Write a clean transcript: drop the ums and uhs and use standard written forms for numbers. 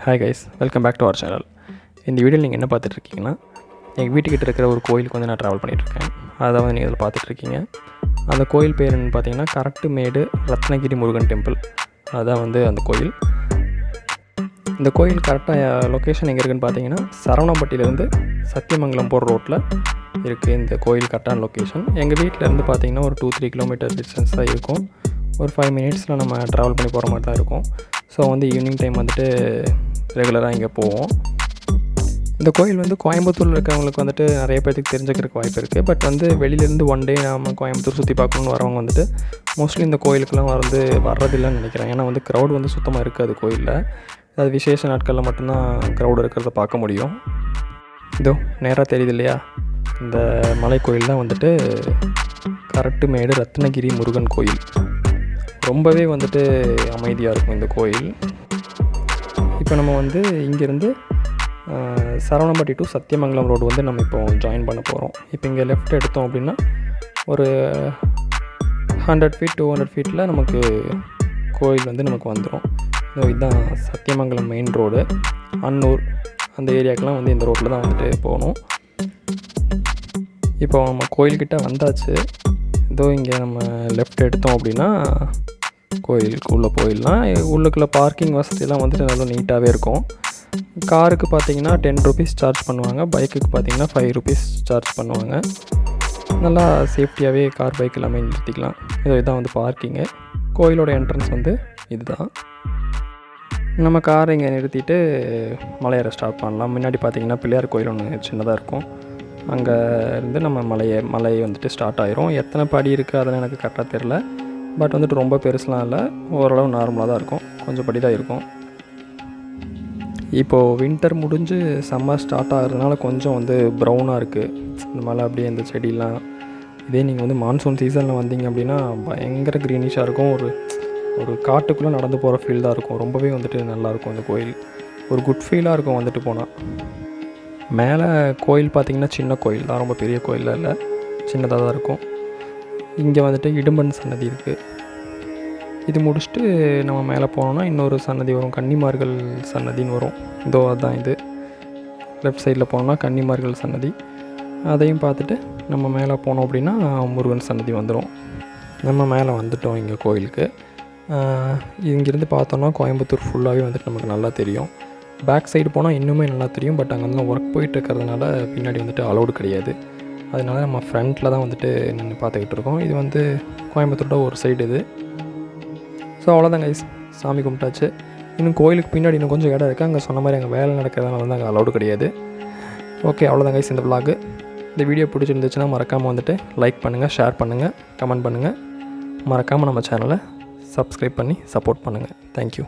Hi guys, welcome back to our channel. இந்த வீடியோவில் நீங்கள் என்ன பார்த்துட்ருக்கீங்கன்னா, எங்கள் வீட்டுக்கிட்ட இருக்கிற ஒரு கோயிலுக்கு வந்து நான் ட்ராவல் பண்ணிகிட்ருக்கேன். அதை வந்து நீங்கள் இதில் பார்த்துட்ருக்கீங்க. அந்த கோயில் பேர் என்னென்னு பார்த்தீங்கன்னா கரட்டுமேடு ரத்னகிரி முருகன் டெம்பிள். அதுதான் வந்து அந்த கோயில். இந்த கோயில் கரெக்டாக லொக்கேஷன் எங்கே இருக்குதுன்னு பார்த்தீங்கன்னா, சரவணம்பட்டியிலேருந்து சத்தியமங்கலம் போகிற ரோட்டில் இருக்குது இந்த கோயில். கரெக்டான லொக்கேஷன் எங்கள் வீட்டிலேருந்து பார்த்தீங்கன்னா ஒரு 2-3 கிலோமீட்டர் டிஸ்டன்ஸ் தான் இருக்கும். ஒரு 5 மினிட்ஸில் நம்ம ட்ராவல் பண்ணி போகிற மாதிரி தான் இருக்கும். ஸோ வந்து ஈவினிங் டைம் வந்துட்டு ரெகுலராக இங்கே போவோம். இந்த கோயில் வந்து கோயம்புத்தூரில் இருக்கிறவங்களுக்கு வந்துட்டு நிறைய பேருக்கு தெரிஞ்சுக்கிறதுக்கு வாய்ப்பு இருக்குது. பட் வந்து வெளியிலேருந்து ஒன் டே நம்ம கோயம்புத்தூர் சுற்றி பார்க்கணுன்னு வரவங்க வந்துட்டு மோஸ்ட்லி இந்த கோயிலுக்கெலாம் வர்றதில்லைன்னு நினைக்கிறேன். ஏன்னா வந்து க்ரௌட் வந்து சுத்தமாக இருக்காது கோயிலில். அது விசேஷ நாட்களில் மட்டும்தான் க்ரௌடு இருக்கிறத பார்க்க முடியும். இதோ நேராக தெரியுது இல்லையா, இந்த மலை கோயில் தான் வந்துட்டு கரட்டுமேடு ரத்னகிரி முருகன் கோயில். ரொம்பவே வந்துட்டு அமைதியாக இருக்கும் இந்த கோயில். இப்போ நம்ம வந்து இங்கேருந்து சரவணம்பட்டி டு சத்தியமங்கலம் ரோடு வந்து நம்ம இப்போ ஜாயின் பண்ண போகிறோம். இப்போ இங்கே லெஃப்ட் எடுத்தோம் அப்படின்னா ஒரு 100 ஃபீட் 200 ஃபீட்டில் நமக்கு கோயில் வந்து நமக்கு வந்துடும். இதுதான் சத்தியமங்கலம் மெயின் ரோடு. அன்னூர் அந்த ஏரியாக்கெலாம் வந்து இந்த ரோட்டில் தான் வந்துட்டு போகணும். இப்போ நம்ம கோயில்கிட்ட வந்தாச்சு. இதோ இங்கே நம்ம லெஃப்ட் எடுத்தோம் அப்படின்னா கோயிலுக்கு உள்ளே போயிடலாம். உள்ளுக்குள்ளே பார்க்கிங் வசதியெல்லாம் வந்துட்டு நல்லா நீட்டாகவே இருக்கும். காருக்கு பார்த்திங்கன்னா 10 ருபீஸ் சார்ஜ் பண்ணுவாங்க, பைக்குக்கு பார்த்திங்கன்னா 5 ருபீஸ் சார்ஜ் பண்ணுவாங்க. நல்லா சேஃப்டியாகவே கார் பைக் எல்லாமே நிறுத்திக்கலாம். இதுதான் வந்து பார்க்கிங்கு. கோயிலோட என்ட்ரன்ஸ் வந்து இதுதான். நம்ம காரை இங்கே நிறுத்திட்டு மலையேற ஸ்டார்ட் பண்ணலாம். முன்னாடி பார்த்திங்கன்னா பிள்ளையார் கோயில் ஒன்று சின்னதாக இருக்கும். அங்கே இருந்து நம்ம மலையை வந்துட்டு ஸ்டார்ட் ஆகிரும். எத்தனை படி இருக்குது அதெல்லாம் எனக்கு கரெக்டாக தெரில. பட் வந்துட்டு ரொம்ப பெருசுலாம் இல்லை, ஓரளவு நார்மலாக தான் இருக்கும். கொஞ்சம் படி தான் இருக்கும். இப்போது வின்டர் முடிஞ்சு சம்மர் ஸ்டார்ட் ஆகிறதுனால கொஞ்சம் வந்து ப்ரௌனாக இருக்குது இந்த மலை. அப்படியே இந்த செடியெலாம். இதே நீங்கள் வந்து மான்சூன் சீசனில் வந்தீங்க அப்படின்னா பயங்கர க்ரீனிஷாக இருக்கும். ஒரு காட்டுக்குள்ளே நடந்து போகிற ஃபீல் தான் இருக்கும். ரொம்பவே வந்துட்டு நல்லாயிருக்கும் இந்த கோயில். ஒரு குட் ஃபீலாக இருக்கும் வந்துட்டு போனால். மேலே கோயில் பார்த்திங்கன்னா சின்ன கோயில் தான், ரொம்ப பெரிய கோயிலில் இல்லை, சின்னதாக தான் இருக்கும். இங்கே வந்துட்டு இடும்பன் சன்னதி இருக்குது. இது முடிச்சுட்டு நம்ம மேலே போனோம்னா இன்னொரு சன்னதி வரும், கன்னிமார்கள் சன்னதின்னு வரும். இதோ அதுதான் இது. லெஃப்ட் சைடில் போனோம்னா கன்னிமார்கள் சன்னதி. அதையும் பார்த்துட்டு நம்ம மேலே போனோம் அப்படின்னா முருகன் சன்னதி வந்துடும். நம்ம மேலே வந்துட்டோம் இங்கே கோயிலுக்கு. இங்கேருந்து பார்த்தோன்னா கோயம்புத்தூர் ஃபுல்லாகவே வந்துட்டு நமக்கு நல்லா தெரியும். பேக் சைடு போனால் இன்னுமே நல்லா தெரியும். பட் அங்கே வந்து ஒர்க் போயிட்டு இருக்கிறதுனால பின்னாடி வந்துட்டு அலௌடு கிடையாது. அதனால நம்ம ஃப்ரண்ட்டில் தான் வந்துட்டு நின்று பார்த்துக்கிட்டு இருக்கோம். இது வந்து கோயம்புத்தூரோட ஒரு சைடு இது. ஸோ அவ்வளோதான் கைஸ், சாமி கும்பிட்டாச்சு. இன்னும் கோயிலுக்கு பின்னாடி இன்னும் கொஞ்சம் இடம் இருக்குது. அங்கே சொன்ன மாதிரி அங்கே வேலை நடக்கிறதுனால வந்து அங்கே அலௌடு கிடையாது. ஓகே, அவ்வளோதான் கைஸ் இந்த விலாகு. இந்த வீடியோ பிடிச்சிருந்துச்சுன்னா மறக்காமல் வந்துட்டு லைக் பண்ணுங்கள், ஷேர் பண்ணுங்கள், கமெண்ட் பண்ணுங்கள். மறக்காமல் நம்ம சேனலை சப்ஸ்கிரைப் பண்ணி சப்போர்ட் பண்ணுங்கள். தேங்க்யூ.